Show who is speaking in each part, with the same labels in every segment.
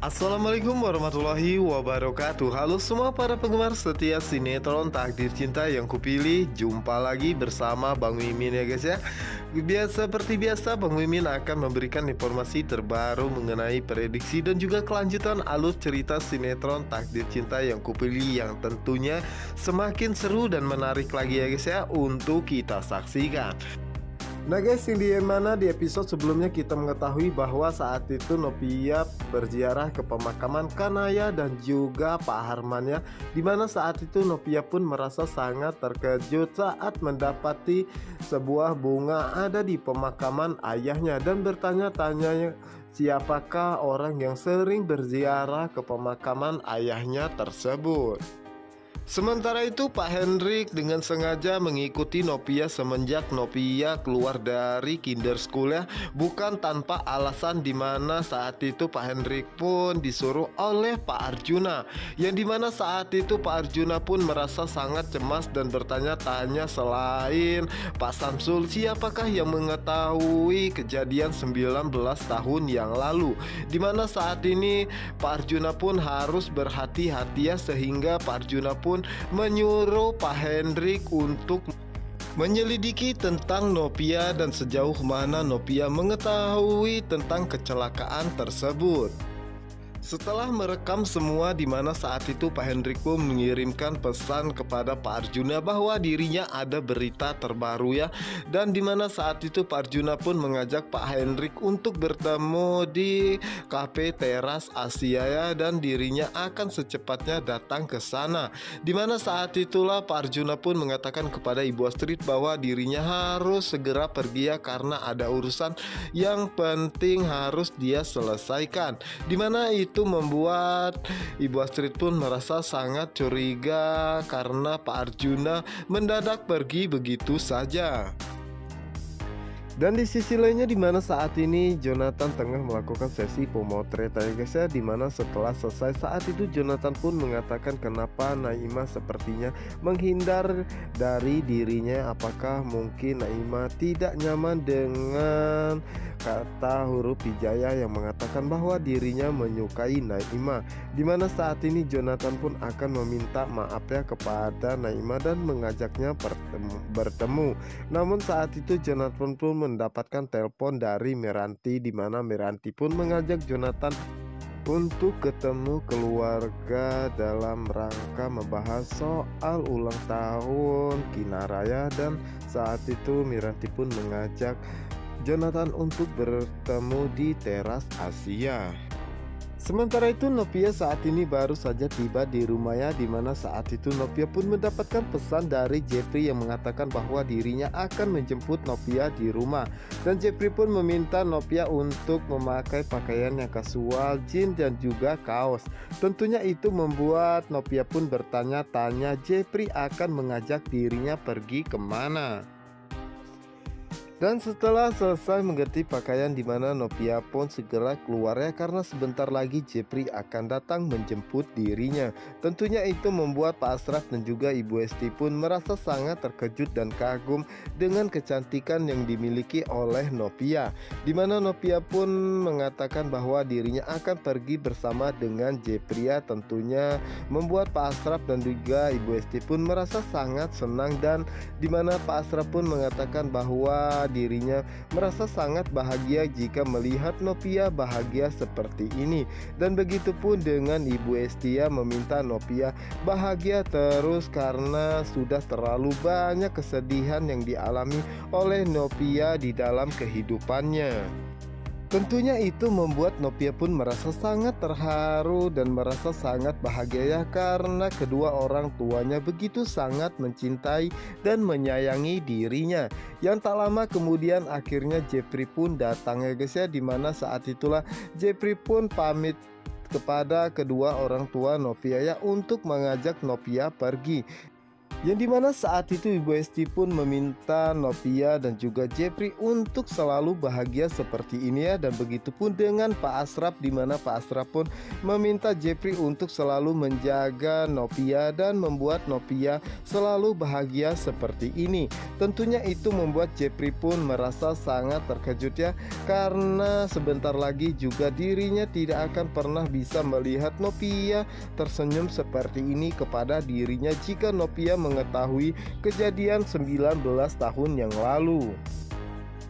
Speaker 1: Assalamualaikum warahmatullahi wabarakatuh. Halo semua para penggemar setia sinetron Takdir Cinta yang kupilih. Jumpa lagi bersama Bang Mimin ya guys ya. Seperti biasa Bang Mimin akan memberikan informasi terbaru mengenai prediksi dan juga kelanjutan alur cerita sinetron Takdir Cinta yang kupilih, yang tentunya semakin seru dan menarik lagi ya guys ya untuk kita saksikan. Nah guys, yang dimana di episode sebelumnya kita mengetahui bahwa saat itu Novia berziarah ke pemakaman Kanaya dan juga Pak Harman ya, dimana saat itu Novia pun merasa sangat terkejut saat mendapati sebuah bunga ada di pemakaman ayahnya dan bertanya-tanya siapakah orang yang sering berziarah ke pemakaman ayahnya tersebut. Sementara itu Pak Hendrik dengan sengaja mengikuti Novia semenjak Novia keluar dari kinder school ya, bukan tanpa alasan, dimana saat itu Pak Hendrik pun disuruh oleh Pak Arjuna, yang dimana saat itu Pak Arjuna pun merasa sangat cemas dan bertanya-tanya selain Pak Samsul siapakah yang mengetahui kejadian 19 tahun yang lalu, dimana saat ini Pak Arjuna pun harus berhati-hati ya, sehingga Pak Arjuna pun menyuruh Pak Hendrik untuk menyelidiki tentang Novia dan sejauh mana Novia mengetahui tentang kecelakaan tersebut. Setelah merekam semua, dimana saat itu Pak Hendrik pun mengirimkan pesan kepada Pak Arjuna bahwa dirinya ada berita terbaru ya, dan dimana saat itu Pak Arjuna pun mengajak Pak Hendrik untuk bertemu di kafe teras Asia ya, dan dirinya akan secepatnya datang ke sana. Dimana saat itulah Pak Arjuna pun mengatakan kepada Ibu Astrid bahwa dirinya harus segera pergi ya, karena ada urusan yang penting harus dia selesaikan. Dimana itu membuat Ibu Astrid pun merasa sangat curiga karena Pak Arjuna mendadak pergi begitu saja. Dan di sisi lainnya, dimana saat ini Jonathan tengah melakukan sesi pemotretan ya guys ya, dimana setelah selesai saat itu Jonathan pun mengatakan kenapa Naimah sepertinya menghindar dari dirinya. Apakah mungkin Naimah tidak nyaman dengan kata huruf hijayah yang mengatakan bahwa dirinya menyukai Naimah, dimana saat ini Jonathan pun akan meminta maaf ya kepada Naimah dan mengajaknya bertemu. Namun saat itu Jonathan pun mendapatkan telepon dari Meranti, di mana Meranti pun mengajak Jonathan untuk ketemu keluarga dalam rangka membahas soal ulang tahun Kinaraya, dan saat itu Meranti pun mengajak Jonathan untuk bertemu di teras Asia. Sementara itu Novia saat ini baru saja tiba di rumahnya, dimana saat itu Novia pun mendapatkan pesan dari Jeffrey yang mengatakan bahwa dirinya akan menjemput Novia di rumah, dan Jeffrey pun meminta Novia untuk memakai pakaian yang kasual, jeans dan juga kaos. Tentunya itu membuat Novia pun bertanya-tanya Jeffrey akan mengajak dirinya pergi kemana. Dan setelah selesai mengganti pakaian, dimana Novia pun segera keluar ya, karena sebentar lagi Jeffrey akan datang menjemput dirinya. Tentunya itu membuat Pak Asraf dan juga Ibu Esti pun merasa sangat terkejut dan kagum dengan kecantikan yang dimiliki oleh Novia, dimana Novia pun mengatakan bahwa dirinya akan pergi bersama dengan Jeffrey ya. Tentunya membuat Pak Asraf dan juga Ibu Esti pun merasa sangat senang, dan dimana Pak Asraf pun mengatakan bahwa dirinya merasa sangat bahagia jika melihat Novia bahagia seperti ini, dan begitu pun dengan Ibu Estia meminta Novia bahagia terus karena sudah terlalu banyak kesedihan yang dialami oleh Novia di dalam kehidupannya. Tentunya itu membuat Novia pun merasa sangat terharu dan merasa sangat bahagia ya, karena kedua orang tuanya begitu sangat mencintai dan menyayangi dirinya. Yang tak lama kemudian akhirnya Jeffrey pun datang ya guys ya, dimana saat itulah Jeffrey pun pamit kepada kedua orang tua Novia ya untuk mengajak Novia pergi. Yang dimana saat itu Ibu Esti pun meminta Novia dan juga Jepri untuk selalu bahagia seperti ini ya. Dan begitu pun dengan Pak Asraf, dimana Pak Asraf pun meminta Jepri untuk selalu menjaga Novia dan membuat Novia selalu bahagia seperti ini. Tentunya itu membuat Jepri pun merasa sangat terkejut ya, karena sebentar lagi juga dirinya tidak akan pernah bisa melihat Novia tersenyum seperti ini kepada dirinya jika Novia mengetahui kejadian 19 tahun yang lalu.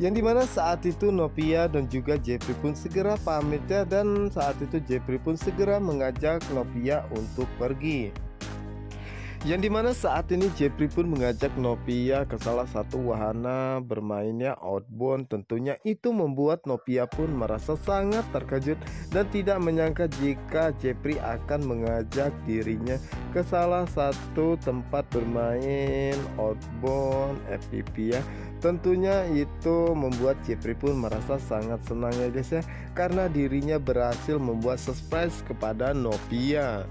Speaker 1: Yang dimana saat itu Novia dan juga Jepri pun segera pamit ya, dan saat itu Jepri pun segera mengajak Novia untuk pergi. Yang dimana saat ini Jepri pun mengajak Novia ke salah satu wahana bermainnya outbound. Tentunya itu membuat Novia pun merasa sangat terkejut dan tidak menyangka jika Jepri akan mengajak dirinya ke salah satu tempat bermain outbound FPV ya. Tentunya itu membuat Jepri pun merasa sangat senang ya guys ya, karena dirinya berhasil membuat surprise kepada Novia.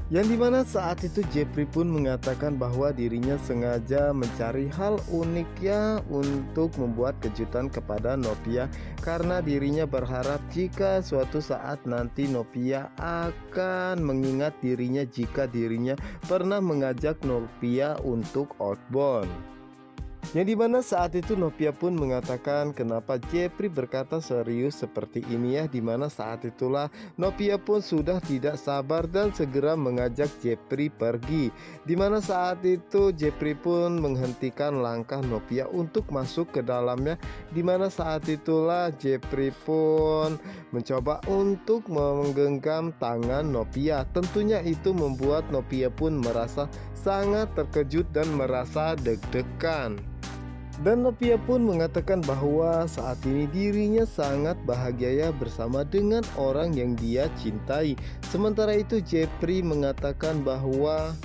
Speaker 1: Yang dimana saat itu Jepri pun mengatakan bahwa dirinya sengaja mencari hal unik ya untuk membuat kejutan kepada Novia, karena dirinya berharap jika suatu saat nanti Novia akan mengingat dirinya jika dirinya pernah mengajak Novia untuk outbound. Yang dimana saat itu Novia pun mengatakan kenapa Jepri berkata serius seperti ini ya. Dimana saat itulah Novia pun sudah tidak sabar dan segera mengajak Jepri pergi. Dimana saat itu Jepri pun menghentikan langkah Novia untuk masuk ke dalamnya. Dimana saat itulah Jepri pun mencoba untuk menggenggam tangan Novia. Tentunya itu membuat Novia pun merasa sangat terkejut dan merasa deg-degan. Dan Novia pun mengatakan bahwa saat ini dirinya sangat bahagia ya bersama dengan orang yang dia cintai. Sementara itu Jepri mengatakan bahwa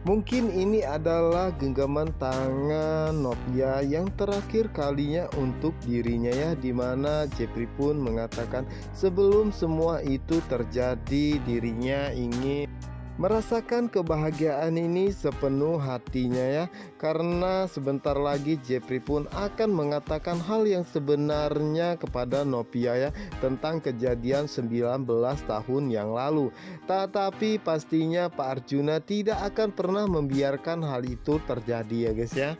Speaker 1: mungkin ini adalah genggaman tangan Novia yang terakhir kalinya untuk dirinya ya. Dimana Jepri pun mengatakan sebelum semua itu terjadi dirinya ingin merasakan kebahagiaan ini sepenuh hatinya ya, karena sebentar lagi Jepri pun akan mengatakan hal yang sebenarnya kepada Novia ya, tentang kejadian 19 tahun yang lalu. Tetapi pastinya Pak Arjuna tidak akan pernah membiarkan hal itu terjadi ya guys ya.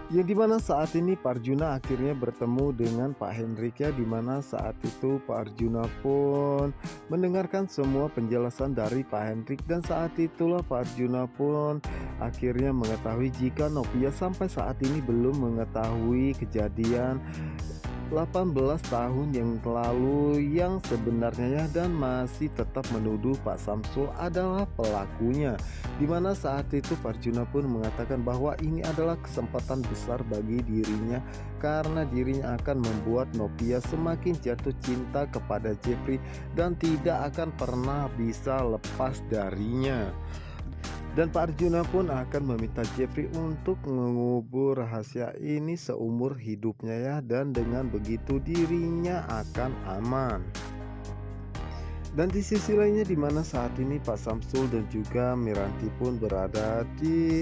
Speaker 1: Yang dimana saat ini Pak Arjuna akhirnya bertemu dengan Pak Hendrik ya, dimana saat itu Pak Arjuna pun mendengarkan semua penjelasan dari Pak Hendrik, dan saat itulah Pak Arjuna pun akhirnya mengetahui jika Novia sampai saat ini belum mengetahui kejadian 18 tahun yang lalu yang sebenarnya ya, dan masih tetap menuduh Pak Samsul adalah pelakunya. Dimana saat itu Pak Arjuna pun mengatakan bahwa ini adalah kesempatan besar bagi dirinya, karena dirinya akan membuat Novia semakin jatuh cinta kepada Jepri dan tidak akan pernah bisa lepas darinya. Dan Pak Arjuna pun akan meminta Jepri untuk mengubur rahasia ini seumur hidupnya ya, dan dengan begitu dirinya akan aman. Dan di sisi lainnya dimana saat ini Pak Samsul dan juga Miranti pun berada di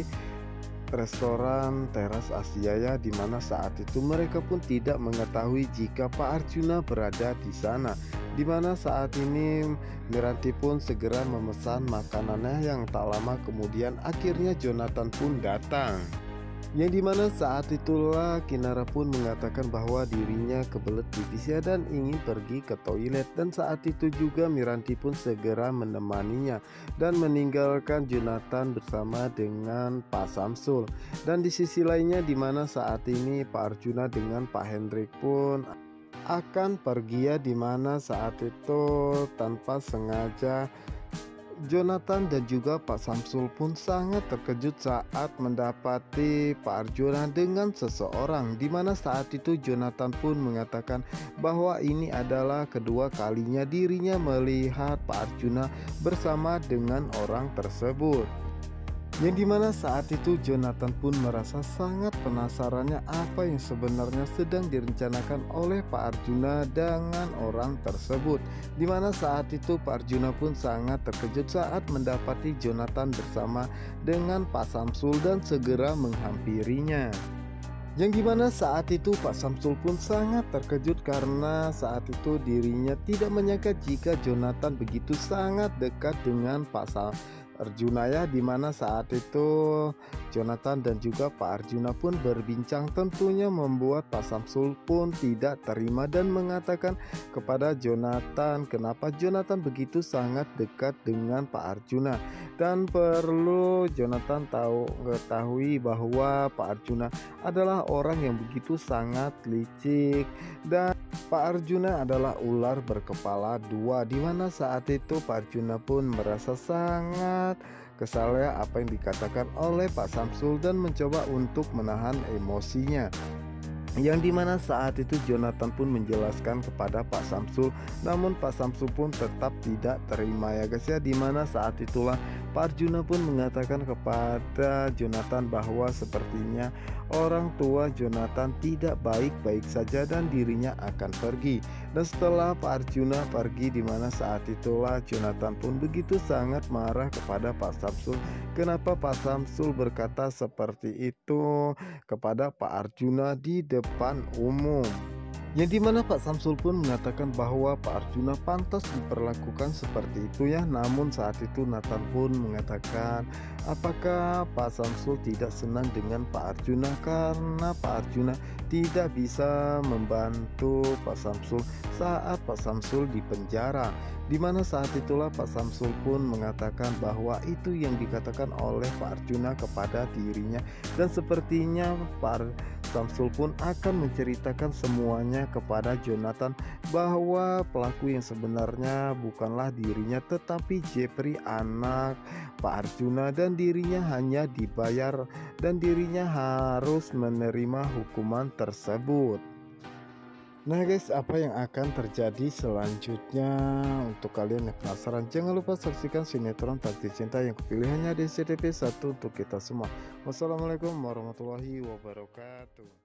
Speaker 1: restoran Teras Asia ya, dimana saat itu mereka pun tidak mengetahui jika Pak Arjuna berada di sana. Dimana saat ini Miranti pun segera memesan makanannya, yang tak lama kemudian akhirnya Jonathan pun datang. Yang dimana saat itulah Kinara pun mengatakan bahwa dirinya kebelet pipis ya dan ingin pergi ke toilet, dan saat itu juga Miranti pun segera menemaninya dan meninggalkan Jonathan bersama dengan Pak Samsul. Dan di sisi lainnya dimana saat ini Pak Arjuna dengan Pak Hendrik pun akan pergi ya, dimana saat itu tanpa sengaja Jonathan dan juga Pak Samsul pun sangat terkejut saat mendapati Pak Arjuna dengan seseorang, dimana saat itu Jonathan pun mengatakan bahwa ini adalah kedua kalinya dirinya melihat Pak Arjuna bersama dengan orang tersebut. Yang dimana saat itu Jonathan pun merasa sangat penasarannya apa yang sebenarnya sedang direncanakan oleh Pak Arjuna dengan orang tersebut. Dimana saat itu Pak Arjuna pun sangat terkejut saat mendapati Jonathan bersama dengan Pak Samsul dan segera menghampirinya. Yang dimana saat itu Pak Samsul pun sangat terkejut karena saat itu dirinya tidak menyangka jika Jonathan begitu sangat dekat dengan Arjuna ya, dimana saat itu Jonathan dan juga Pak Arjuna pun berbincang, tentunya membuat Pak Samsul pun tidak terima dan mengatakan kepada Jonathan kenapa Jonathan begitu sangat dekat dengan Pak Arjuna, dan perlu Jonathan ketahui bahwa Pak Arjuna adalah orang yang begitu sangat licik dan Pak Arjuna adalah ular berkepala dua, dimana saat itu Pak Arjuna pun merasa sangat kesal ya apa yang dikatakan oleh Pak Samsul dan mencoba untuk menahan emosinya. Yang dimana saat itu Jonathan pun menjelaskan kepada Pak Samsul, namun Pak Samsul pun tetap tidak terima ya guys ya, dimana saat itulah Pak Arjuna pun mengatakan kepada Jonathan bahwa sepertinya orang tua Jonathan tidak baik-baik saja dan dirinya akan pergi. Dan setelah Pak Arjuna pergi, dimana saat itulah Jonathan pun begitu sangat marah kepada Pak Samsul. Kenapa Pak Samsul berkata seperti itu kepada Pak Arjuna di depan umum? Yang dimana Pak Samsul pun mengatakan bahwa Pak Arjuna pantas diperlakukan seperti itu ya. Namun saat itu Nathan pun mengatakan apakah Pak Samsul tidak senang dengan Pak Arjuna karena Pak Arjuna tidak bisa membantu Pak Samsul saat Pak Samsul di penjara. Dimana saat itulah Pak Samsul pun mengatakan bahwa itu yang dikatakan oleh Pak Arjuna kepada dirinya, dan sepertinya Pak Samsul pun akan menceritakan semuanya kepada Jonathan bahwa pelaku yang sebenarnya bukanlah dirinya tetapi Jeffrey, anak Pak Arjuna, dan dirinya hanya dibayar dan dirinya harus menerima hukuman tersebut. Nah guys, apa yang akan terjadi selanjutnya? Untuk kalian yang penasaran, jangan lupa saksikan sinetron Takdir Cinta yang kupilih hanya di SCTV 1 untuk kita semua. Wassalamualaikum warahmatullahi wabarakatuh.